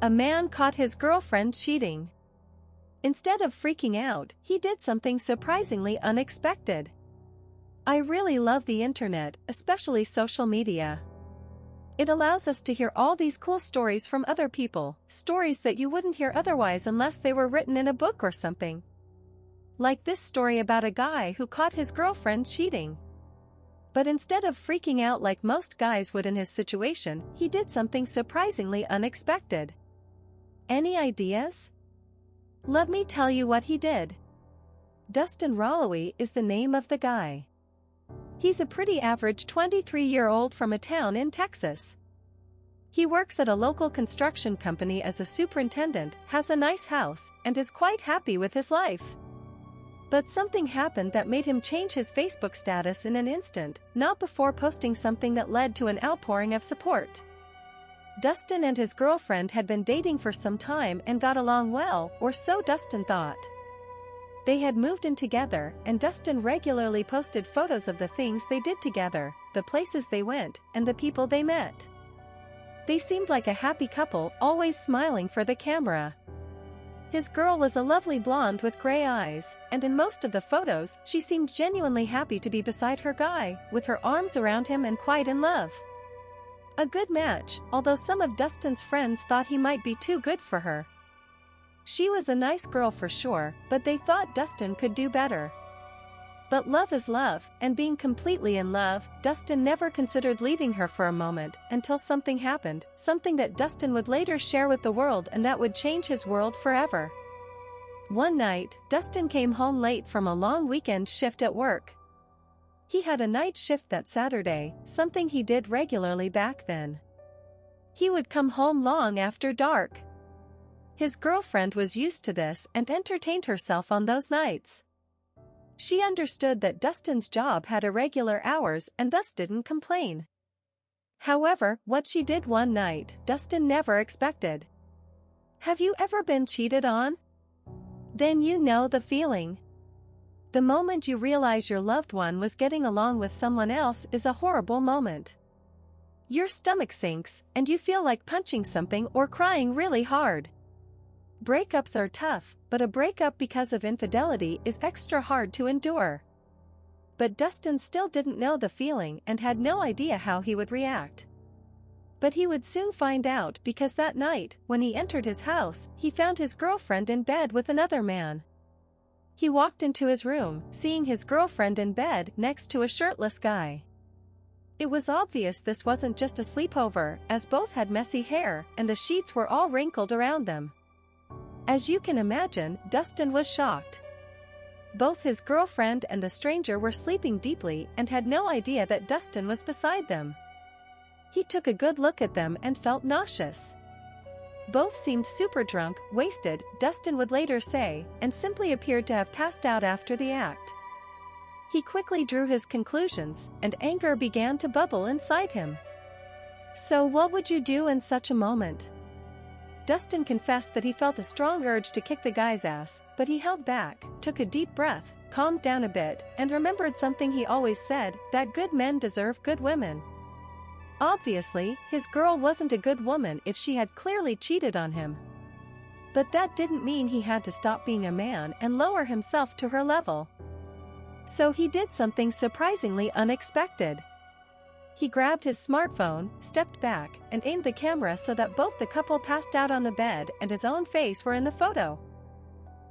A man caught his girlfriend cheating. Instead of freaking out, he did something surprisingly unexpected. I really love the internet, especially social media. It allows us to hear all these cool stories from other people, stories that you wouldn't hear otherwise unless they were written in a book or something. Like this story about a guy who caught his girlfriend cheating. But instead of freaking out like most guys would in his situation, he did something surprisingly unexpected. Any ideas? Let me tell you what he did. Dustin Rolowy is the name of the guy. He's a pretty average 23-year-old from a town in Texas. He works at a local construction company as a superintendent, has a nice house, and is quite happy with his life. But something happened that made him change his Facebook status in an instant, not before posting something that led to an outpouring of support. Dustin and his girlfriend had been dating for some time and got along well, or so Dustin thought. They had moved in together, and Dustin regularly posted photos of the things they did together, the places they went, and the people they met. They seemed like a happy couple, always smiling for the camera. His girl was a lovely blonde with gray eyes, and in most of the photos, she seemed genuinely happy to be beside her guy, with her arms around him and quite in love. A good match, although some of Dustin's friends thought he might be too good for her. She was a nice girl for sure, but they thought Dustin could do better. But love is love, and being completely in love, Dustin never considered leaving her for a moment, until something happened, something that Dustin would later share with the world and that would change his world forever. One night, Dustin came home late from a long weekend shift at work. He had a night shift that Saturday, something he did regularly back then. He would come home long after dark. His girlfriend was used to this and entertained herself on those nights. She understood that Dustin's job had irregular hours and thus didn't complain. However, what she did one night, Dustin never expected. Have you ever been cheated on? Then you know the feeling. The moment you realize your loved one was getting along with someone else is a horrible moment. Your stomach sinks, and you feel like punching something or crying really hard. Breakups are tough, but a breakup because of infidelity is extra hard to endure. But Dustin still didn't know the feeling and had no idea how he would react. But he would soon find out because that night, when he entered his house, he found his girlfriend in bed with another man. He walked into his room, seeing his girlfriend in bed next to a shirtless guy. It was obvious this wasn't just a sleepover, as both had messy hair and the sheets were all wrinkled around them. As you can imagine, Dustin was shocked. Both his girlfriend and the stranger were sleeping deeply and had no idea that Dustin was beside them. He took a good look at them and felt nauseous. Both seemed super drunk, wasted, Dustin would later say, and simply appeared to have passed out after the act. He quickly drew his conclusions, and anger began to bubble inside him. So what would you do in such a moment? Dustin confessed that he felt a strong urge to kick the guy's ass, but he held back, took a deep breath, calmed down a bit, and remembered something he always said, that good men deserve good women. Obviously, his girl wasn't a good woman if she had clearly cheated on him. But that didn't mean he had to stop being a man and lower himself to her level. So he did something surprisingly unexpected. He grabbed his smartphone, stepped back, and aimed the camera so that both the couple passed out on the bed and his own face were in the photo.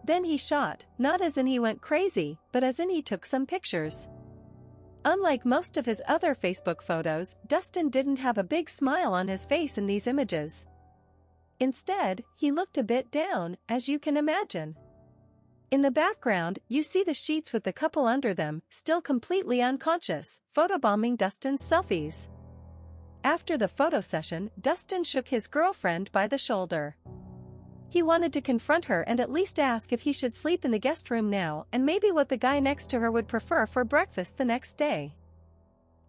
Then he shot, not as in he went crazy, but as in he took some pictures. Unlike most of his other Facebook photos, Dustin didn't have a big smile on his face in these images. Instead, he looked a bit down, as you can imagine. In the background, you see the sheets with the couple under them, still completely unconscious, photobombing Dustin's selfies. After the photo session, Dustin shook his girlfriend by the shoulder. He wanted to confront her and at least ask if he should sleep in the guest room now and maybe what the guy next to her would prefer for breakfast the next day.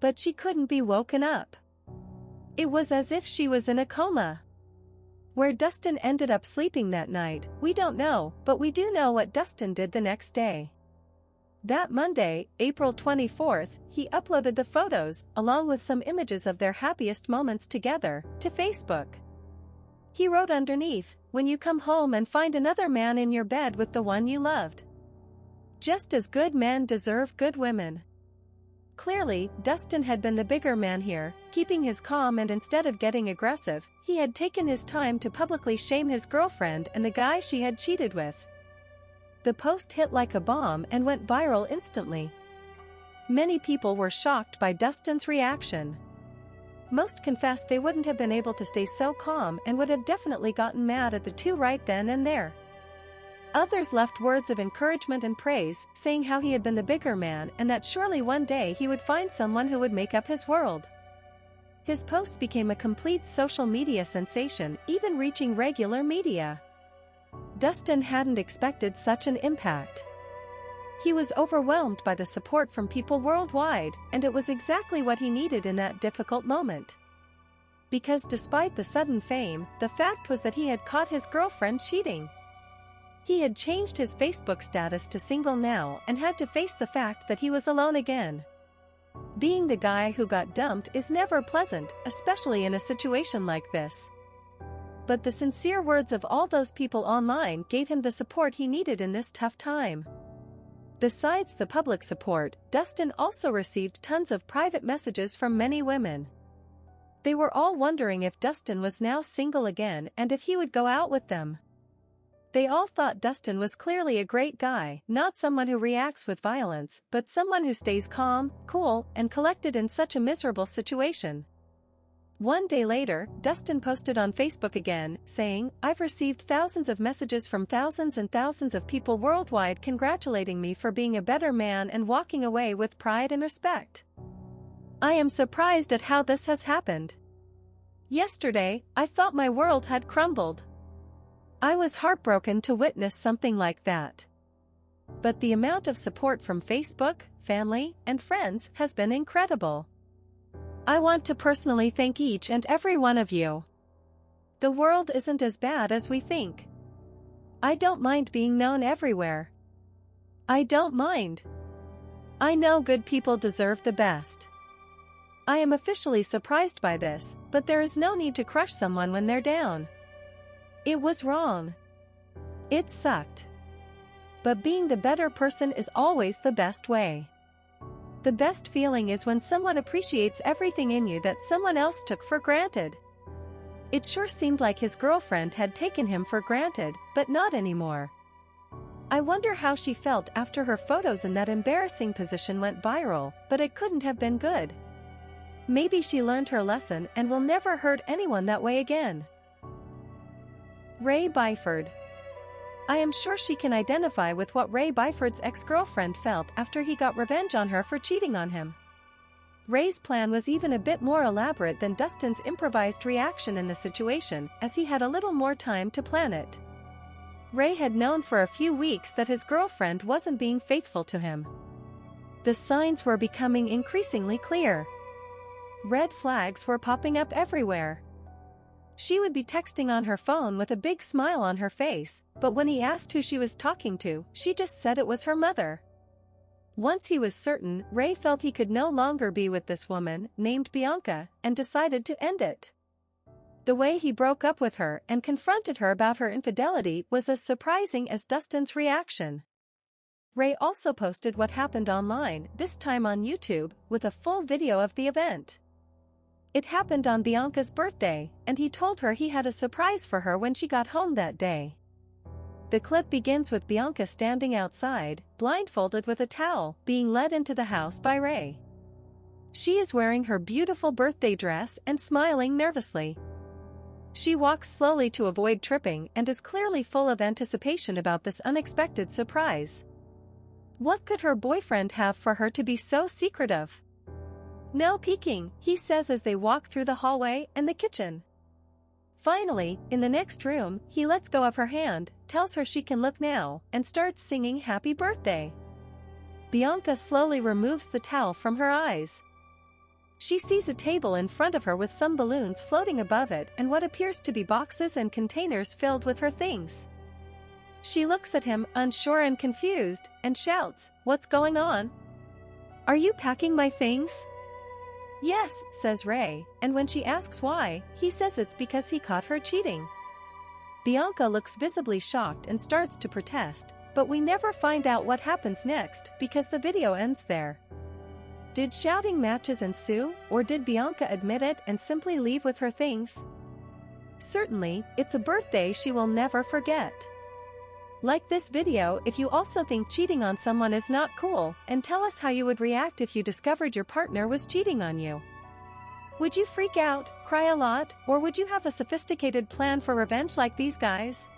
But she couldn't be woken up. It was as if she was in a coma. Where Dustin ended up sleeping that night, we don't know, but we do know what Dustin did the next day. That Monday, April 24th, he uploaded the photos, along with some images of their happiest moments together, to Facebook. He wrote underneath, "When you come home and find another man in your bed with the one you loved. Just as good men deserve good women." Clearly, Dustin had been the bigger man here, keeping his calm, and instead of getting aggressive, he had taken his time to publicly shame his girlfriend and the guy she had cheated with. The post hit like a bomb and went viral instantly. Many people were shocked by Dustin's reaction. Most confessed they wouldn't have been able to stay so calm and would have definitely gotten mad at the two right then and there. Others left words of encouragement and praise, saying how he had been the bigger man and that surely one day he would find someone who would make up his world. His post became a complete social media sensation, even reaching regular media. Dustin hadn't expected such an impact. He was overwhelmed by the support from people worldwide, and it was exactly what he needed in that difficult moment. Because despite the sudden fame, the fact was that he had caught his girlfriend cheating. He had changed his Facebook status to single now and had to face the fact that he was alone again. Being the guy who got dumped is never pleasant, especially in a situation like this. But the sincere words of all those people online gave him the support he needed in this tough time. Besides the public support, Dustin also received tons of private messages from many women. They were all wondering if Dustin was now single again and if he would go out with them. They all thought Dustin was clearly a great guy, not someone who reacts with violence, but someone who stays calm, cool, and collected in such a miserable situation. One day later, Dustin posted on Facebook again, saying, "I've received thousands of messages from thousands and thousands of people worldwide congratulating me for being a better man and walking away with pride and respect. I am surprised at how this has happened. Yesterday, I thought my world had crumbled. I was heartbroken to witness something like that. But the amount of support from Facebook, family, and friends has been incredible. I want to personally thank each and every one of you. The world isn't as bad as we think. I don't mind being known everywhere. I don't mind. I know good people deserve the best. I am officially surprised by this, but there is no need to crush someone when they're down. It was wrong. It sucked. But being the better person is always the best way. The best feeling is when someone appreciates everything in you that someone else took for granted." It sure seemed like his girlfriend had taken him for granted, but not anymore. I wonder how she felt after her photos in that embarrassing position went viral, but it couldn't have been good. Maybe she learned her lesson and will never hurt anyone that way again. Ray Byford. I am sure she can identify with what Ray Byford's ex-girlfriend felt after he got revenge on her for cheating on him. Ray's plan was even a bit more elaborate than Dustin's improvised reaction in the situation, as he had a little more time to plan it. Ray had known for a few weeks that his girlfriend wasn't being faithful to him. The signs were becoming increasingly clear. Red flags were popping up everywhere. She would be texting on her phone with a big smile on her face, but when he asked who she was talking to, she just said it was her mother. Once he was certain, Ray felt he could no longer be with this woman, named Bianca, and decided to end it. The way he broke up with her and confronted her about her infidelity was as surprising as Dustin's reaction. Ray also posted what happened online, this time on YouTube, with a full video of the event. It happened on Bianca's birthday, and he told her he had a surprise for her when she got home that day. The clip begins with Bianca standing outside, blindfolded with a towel, being led into the house by Ray. She is wearing her beautiful birthday dress and smiling nervously. She walks slowly to avoid tripping and is clearly full of anticipation about this unexpected surprise. What could her boyfriend have for her to be so secretive? "No peeking," he says as they walk through the hallway and the kitchen. Finally, in the next room, he lets go of her hand, tells her she can look now, and starts singing "Happy Birthday." Bianca slowly removes the towel from her eyes. She sees a table in front of her with some balloons floating above it and what appears to be boxes and containers filled with her things. She looks at him, unsure and confused, and shouts, "What's going on? Are you packing my things?" "Yes," says Ray, and when she asks why, he says it's because he caught her cheating. Bianca looks visibly shocked and starts to protest, but we never find out what happens next because the video ends there. Did shouting matches ensue, or did Bianca admit it and simply leave with her things? Certainly, it's a birthday she will never forget. Like this video if you also think cheating on someone is not cool, and tell us how you would react if you discovered your partner was cheating on you. Would you freak out, cry a lot, or would you have a sophisticated plan for revenge like these guys?